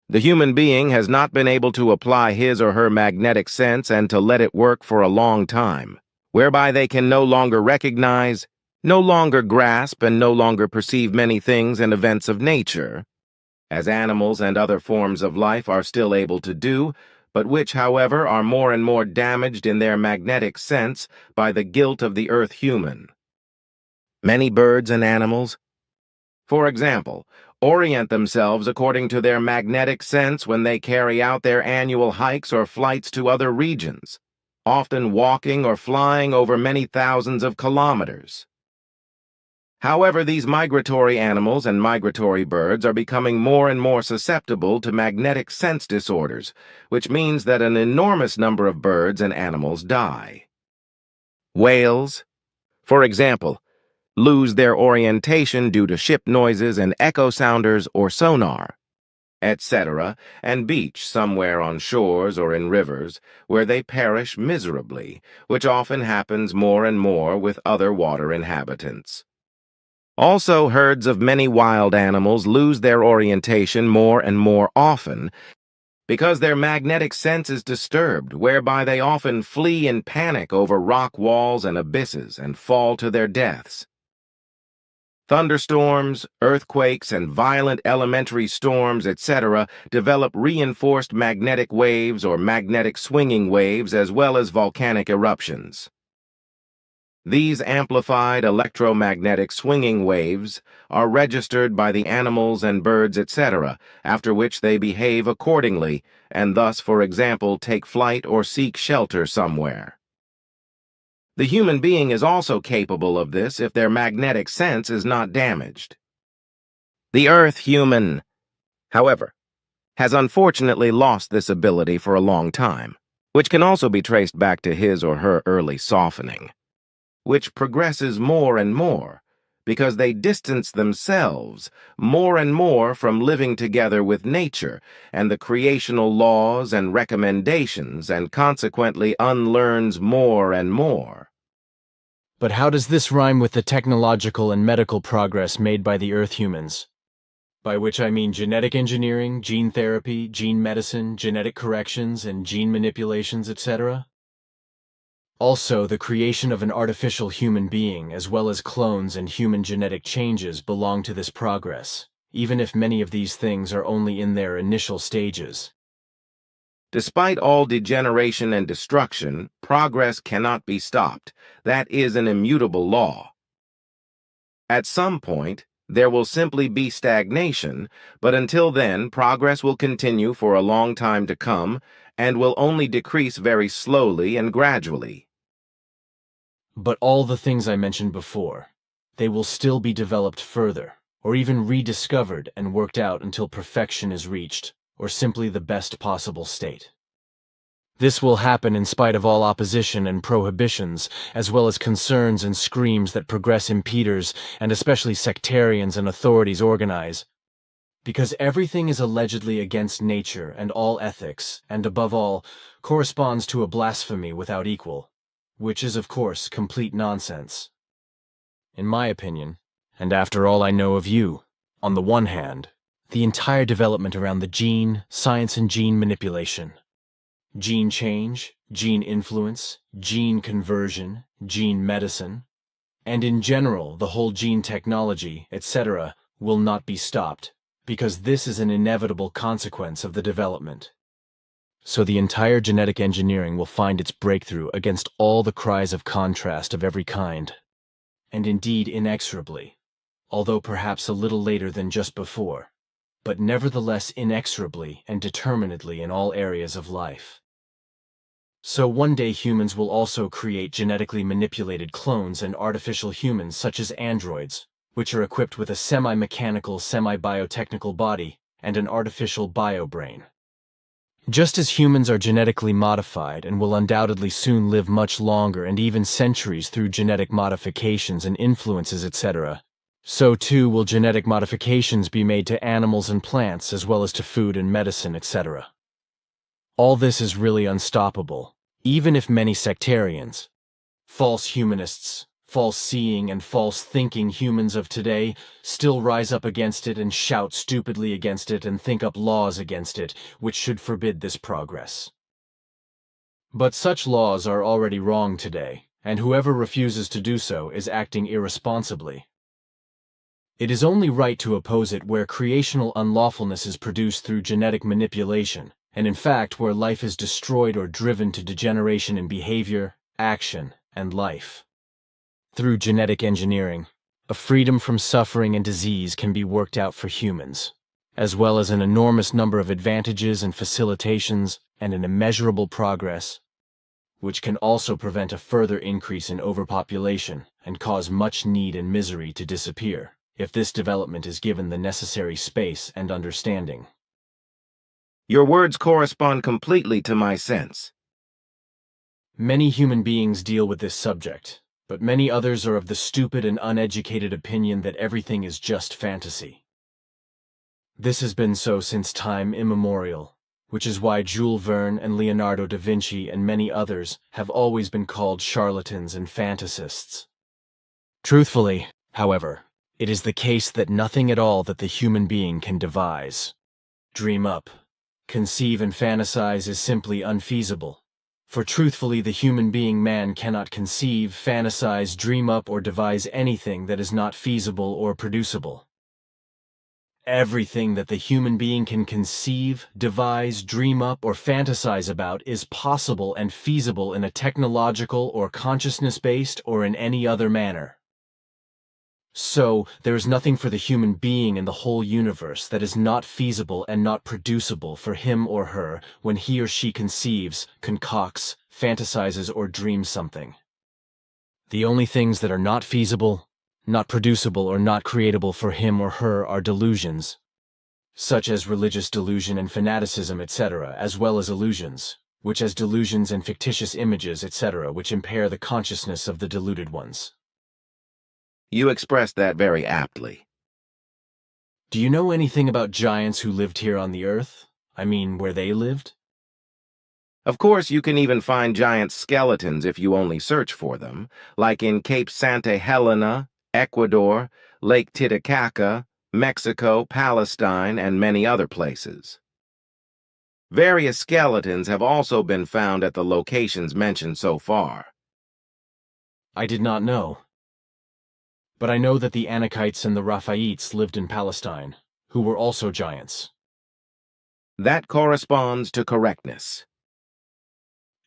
the human being has not been able to apply his or her magnetic sense and to let it work for a long time, whereby they can no longer recognize, no longer grasp, and no longer perceive many things and events of nature, as animals and other forms of life are still able to do, but which, however, are more and more damaged in their magnetic sense by the guilt of the earth human. Many birds and animals, for example, orient themselves according to their magnetic sense when they carry out their annual hikes or flights to other regions, often walking or flying over many thousands of kilometers. However, these migratory animals and migratory birds are becoming more and more susceptible to magnetic sense disorders, which means that an enormous number of birds and animals die. Whales, for example, lose their orientation due to ship noises and echo sounders or sonar, etc., and beach somewhere on shores or in rivers, where they perish miserably, which often happens more and more with other water inhabitants. Also, herds of many wild animals lose their orientation more and more often because their magnetic sense is disturbed, whereby they often flee in panic over rock walls and abysses and fall to their deaths. Thunderstorms, earthquakes, and violent elementary storms, etc., develop reinforced magnetic waves or magnetic swinging waves as well as volcanic eruptions. These amplified electromagnetic swinging waves are registered by the animals and birds, etc., after which they behave accordingly and thus, for example, take flight or seek shelter somewhere. The human being is also capable of this if their magnetic sense is not damaged. The Earth human, however, has unfortunately lost this ability for a long time, which can also be traced back to his or her early softening. which progresses more and more, because they distance themselves more and more from living together with nature and the creational laws and recommendations, and consequently unlearns more and more. But how does this rhyme with the technological and medical progress made by the Earth humans? By which I mean genetic engineering, gene therapy, gene medicine, genetic corrections, and gene manipulations, etc.? Also, the creation of an artificial human being, as well as clones and human genetic changes, belong to this progress, even if many of these things are only in their initial stages. Despite all degeneration and destruction, progress cannot be stopped. That is an immutable law. At some point, there will simply be stagnation, but until then, progress will continue for a long time to come and will only decrease very slowly and gradually. But all the things I mentioned before, they will still be developed further, or even rediscovered and worked out until perfection is reached, or simply the best possible state. This will happen in spite of all opposition and prohibitions, as well as concerns and screams that progress impeders, and especially sectarians and authorities organize. Because everything is allegedly against nature and all ethics, and above all, corresponds to a blasphemy without equal, which is of course complete nonsense. In my opinion, and after all I know of you, on the one hand, the entire development around the gene, science and gene manipulation, gene change, gene influence, gene conversion, gene medicine, and in general the whole gene technology, etc., will not be stopped, because this is an inevitable consequence of the development. So the entire genetic engineering will find its breakthrough against all the cries of contrast of every kind, and indeed inexorably, although perhaps a little later than just before, but nevertheless inexorably and determinedly in all areas of life. So one day humans will also create genetically manipulated clones and artificial humans such as androids, which are equipped with a semi-mechanical, semi-biotechnical body and an artificial bio-brain. Just as humans are genetically modified and will undoubtedly soon live much longer and even centuries through genetic modifications and influences, etc., so too will genetic modifications be made to animals and plants as well as to food and medicine, etc. All this is really unstoppable, even if many sectarians, false humanists, false-seeing and false-thinking humans of today still rise up against it and shout stupidly against it and think up laws against it, which should forbid this progress. But such laws are already wrong today, and whoever refuses to do so is acting irresponsibly. It is only right to oppose it where creational unlawfulness is produced through genetic manipulation, and in fact where life is destroyed or driven to degeneration in behavior, action, and life. Through genetic engineering, a freedom from suffering and disease can be worked out for humans, as well as an enormous number of advantages and facilitations and an immeasurable progress, which can also prevent a further increase in overpopulation and cause much need and misery to disappear, if this development is given the necessary space and understanding. Your words correspond completely to my sense. Many human beings deal with this subject, but many others are of the stupid and uneducated opinion that everything is just fantasy. This has been so since time immemorial, which is why Jules Verne and Leonardo da Vinci and many others have always been called charlatans and fantasists. Truthfully, however, it is the case that nothing at all that the human being can devise, dream up, conceive and fantasize is simply unfeasible. For truthfully, the human being man cannot conceive, fantasize, dream up, or devise anything that is not feasible or producible. Everything that the human being can conceive, devise, dream up, or fantasize about is possible and feasible in a technological or consciousness-based or in any other manner. So, there is nothing for the human being in the whole universe that is not feasible and not producible for him or her when he or she conceives, concocts, fantasizes, or dreams something. The only things that are not feasible, not producible, or not creatable for him or her are delusions, such as religious delusion and fanaticism, etc., as well as illusions, which has delusions and fictitious images, etc., which impair the consciousness of the deluded ones. You expressed that very aptly. Do you know anything about giants who lived here on the Earth? I mean, where they lived? Of course, you can even find giant skeletons if you only search for them, like in Cape Santa Helena, Ecuador, Lake Titicaca, Mexico, Palestine, and many other places. Various skeletons have also been found at the locations mentioned so far. I did not know. But I know that the Anakites and the Raphaites lived in Palestine, who were also giants. That corresponds to correctness.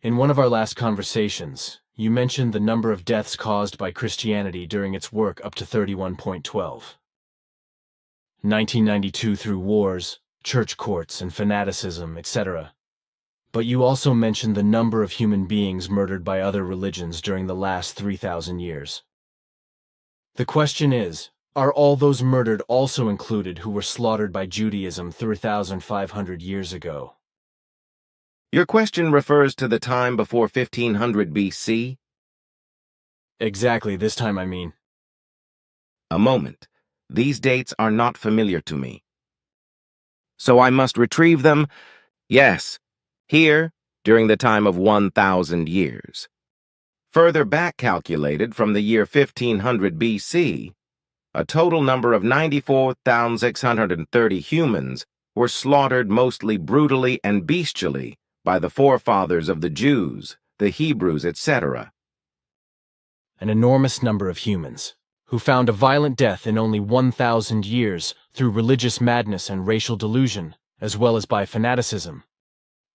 In one of our last conversations, you mentioned the number of deaths caused by Christianity during its work up to 31.12. 1992 through wars, church courts, and fanaticism, etc. But you also mentioned the number of human beings murdered by other religions during the last 3,000 years. The question is, are all those murdered also included who were slaughtered by Judaism 3,500 years ago? Your question refers to the time before 1500 BC? Exactly, this time I mean. A moment. These dates are not familiar to me. So I must retrieve them? Yes. Here, during the time of 1,000 years. Further back calculated from the year 1500 BC, a total number of 94,630 humans were slaughtered mostly brutally and bestially by the forefathers of the Jews, the Hebrews, etc. An enormous number of humans, who found a violent death in only 1,000 years through religious madness and racial delusion, as well as by fanaticism.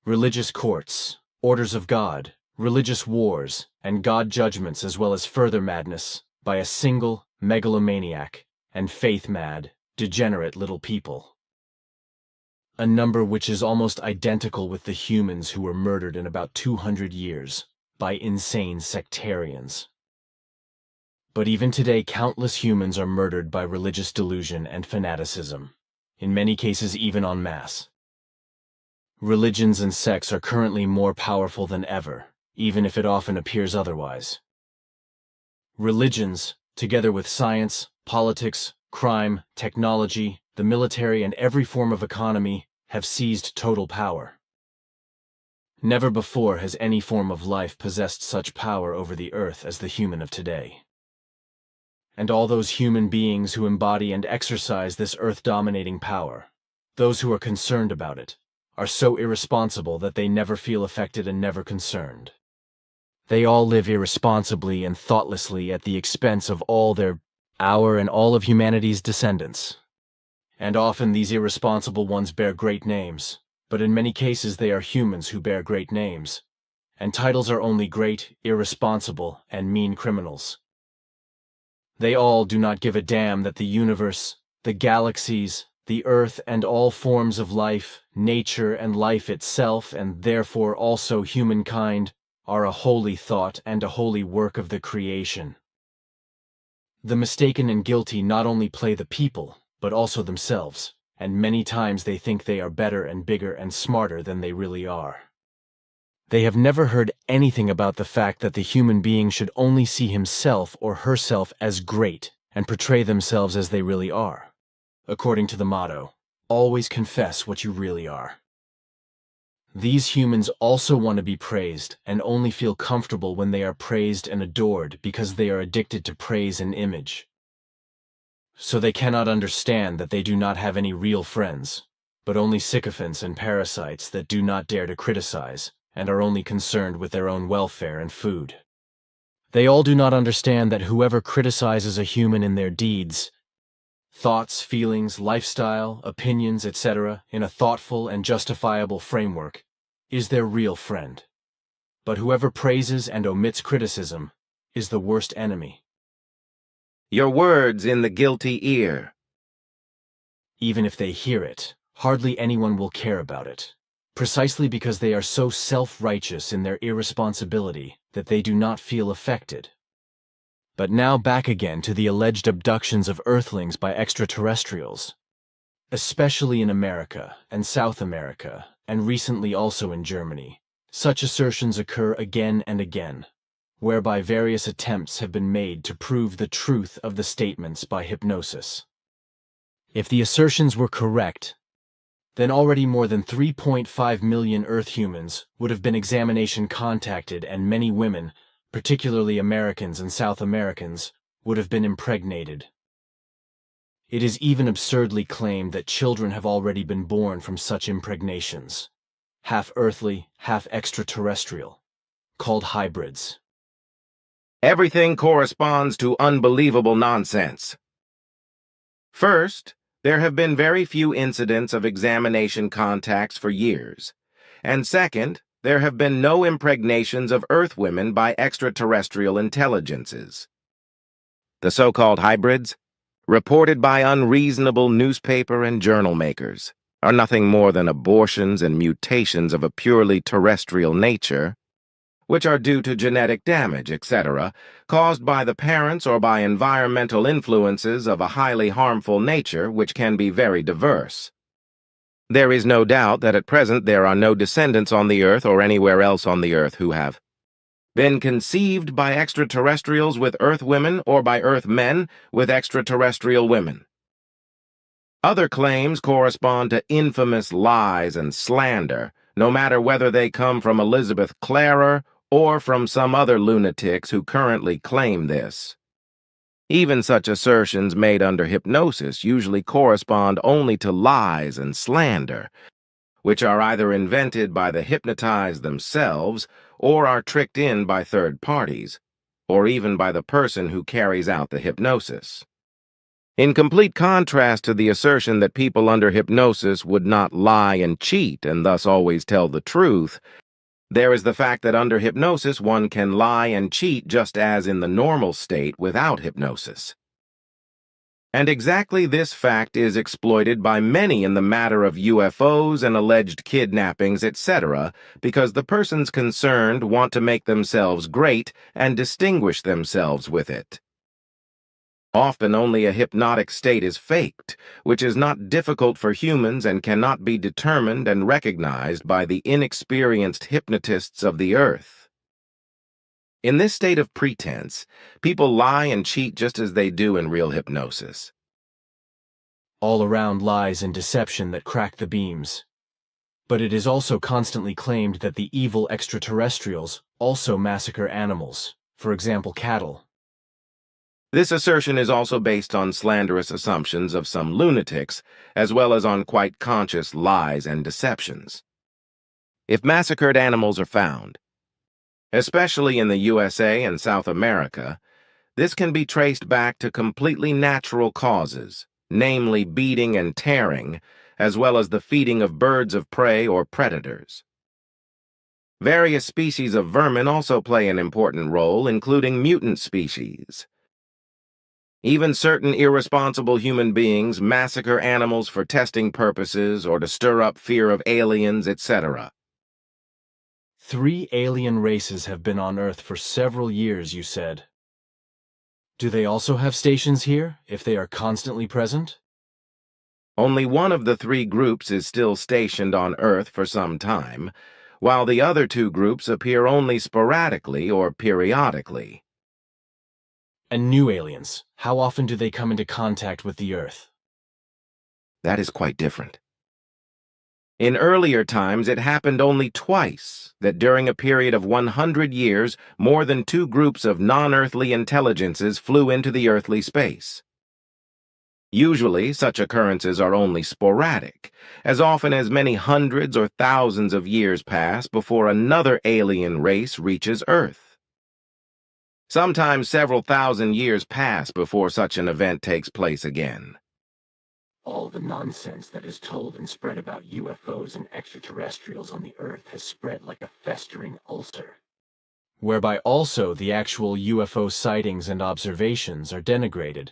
Religious courts, orders of God, religious wars, and God judgments, as well as further madness by a single megalomaniac and faith-mad, degenerate little people. A number which is almost identical with the humans who were murdered in about 200 years by insane sectarians. But even today, countless humans are murdered by religious delusion and fanaticism, in many cases even en masse. Religions and sects are currently more powerful than ever, even if it often appears otherwise. Religions, together with science, politics, crime, technology, the military, and every form of economy, have seized total power. Never before has any form of life possessed such power over the earth as the human of today. And all those human beings who embody and exercise this earth-dominating power, those who are concerned about it, are so irresponsible that they never feel affected and never concerned. They all live irresponsibly and thoughtlessly at the expense of our and all of humanity's descendants. And often these irresponsible ones bear great names, but in many cases they are humans who bear great names, and titles are only great, irresponsible, and mean criminals. They all do not give a damn that the universe, the galaxies, the earth, and all forms of life, nature and life itself, and therefore also humankind, are a holy thought and a holy work of the creation. The mistaken and guilty not only play the people, but also themselves, and many times they think they are better and bigger and smarter than they really are. They have never heard anything about the fact that the human being should only see himself or herself as great and portray themselves as they really are. According to the motto, always confess what you really are. These humans also want to be praised and only feel comfortable when they are praised and adored because they are addicted to praise and image. So they cannot understand that they do not have any real friends, but only sycophants and parasites that do not dare to criticize and are only concerned with their own welfare and food. They all do not understand that whoever criticizes a human in their deeds, thoughts, feelings, lifestyle, opinions, etc., in a thoughtful and justifiable framework, is their real friend. But whoever praises and omits criticism is the worst enemy. Your words in the guilty ear. Even if they hear it, hardly anyone will care about it, precisely because they are so self-righteous in their irresponsibility that they do not feel affected. But now back again to the alleged abductions of Earthlings by extraterrestrials, especially in America and South America, and recently also in Germany. Such assertions occur again and again, whereby various attempts have been made to prove the truth of the statements by hypnosis. If the assertions were correct, then already more than 3.5 million Earth humans would have been examination contacted, and many women, particularly Americans and South Americans, would have been impregnated. It is even absurdly claimed that children have already been born from such impregnations, half earthly, half extraterrestrial, called hybrids. Everything corresponds to unbelievable nonsense. First, there have been very few incidents of examination contacts for years. And second, there have been no impregnations of Earth women by extraterrestrial intelligences. The so-called hybrids, reported by unreasonable newspaper and journal makers, are nothing more than abortions and mutations of a purely terrestrial nature, which are due to genetic damage, etc., caused by the parents or by environmental influences of a highly harmful nature which can be very diverse. There is no doubt that at present there are no descendants on the Earth or anywhere else on the Earth who have been conceived by extraterrestrials with Earth women or by Earth men with extraterrestrial women. Other claims correspond to infamous lies and slander, no matter whether they come from Elizabeth Clarer or from some other lunatics who currently claim this. Even such assertions made under hypnosis usually correspond only to lies and slander, which are either invented by the hypnotized themselves or are tricked in by third parties, or even by the person who carries out the hypnosis. In complete contrast to the assertion that people under hypnosis would not lie and cheat and thus always tell the truth, there is the fact that under hypnosis one can lie and cheat just as in the normal state without hypnosis. And exactly this fact is exploited by many in the matter of UFOs and alleged kidnappings, etc., because the persons concerned want to make themselves great and distinguish themselves with it. Often only a hypnotic state is faked, which is not difficult for humans and cannot be determined and recognized by the inexperienced hypnotists of the Earth. In this state of pretense, people lie and cheat just as they do in real hypnosis. All around lies and deception that crack the beams. But it is also constantly claimed that the evil extraterrestrials also massacre animals, for example cattle. This assertion is also based on slanderous assumptions of some lunatics, as well as on quite conscious lies and deceptions. If massacred animals are found, especially in the USA and South America, this can be traced back to completely natural causes, namely beating and tearing, as well as the feeding of birds of prey or predators. Various species of vermin also play an important role, including mutant species. Even certain irresponsible human beings massacre animals for testing purposes or to stir up fear of aliens, etc. 3 alien races have been on Earth for several years, you said. Do they also have stations here, if they are constantly present? Only one of the 3 groups is still stationed on Earth for some time, while the other 2 groups appear only sporadically or periodically. And new aliens, how often do they come into contact with the Earth? That is quite different. In earlier times, it happened only twice that during a period of 100 years, more than 2 groups of non-earthly intelligences flew into the earthly space. Usually, such occurrences are only sporadic, as often as many hundreds or thousands of years pass before another alien race reaches Earth. Sometimes several thousand years pass before such an event takes place again. All the nonsense that is told and spread about UFOs and extraterrestrials on the Earth has spread like a festering ulcer. Whereby also the actual UFO sightings and observations are denigrated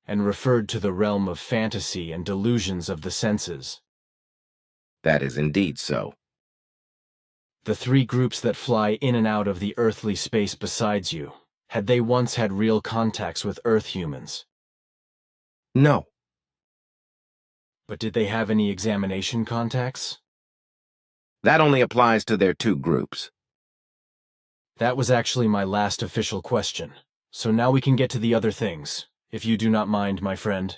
and referred to the realm of fantasy and delusions of the senses. That is indeed so. The 3 groups that fly in and out of the earthly space besides you, had they once had real contacts with Earth humans? No. But did they have any examination contacts? That only applies to their two groups. That was actually my last official question. So now we can get to the other things, if you do not mind, my friend.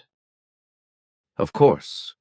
Of course.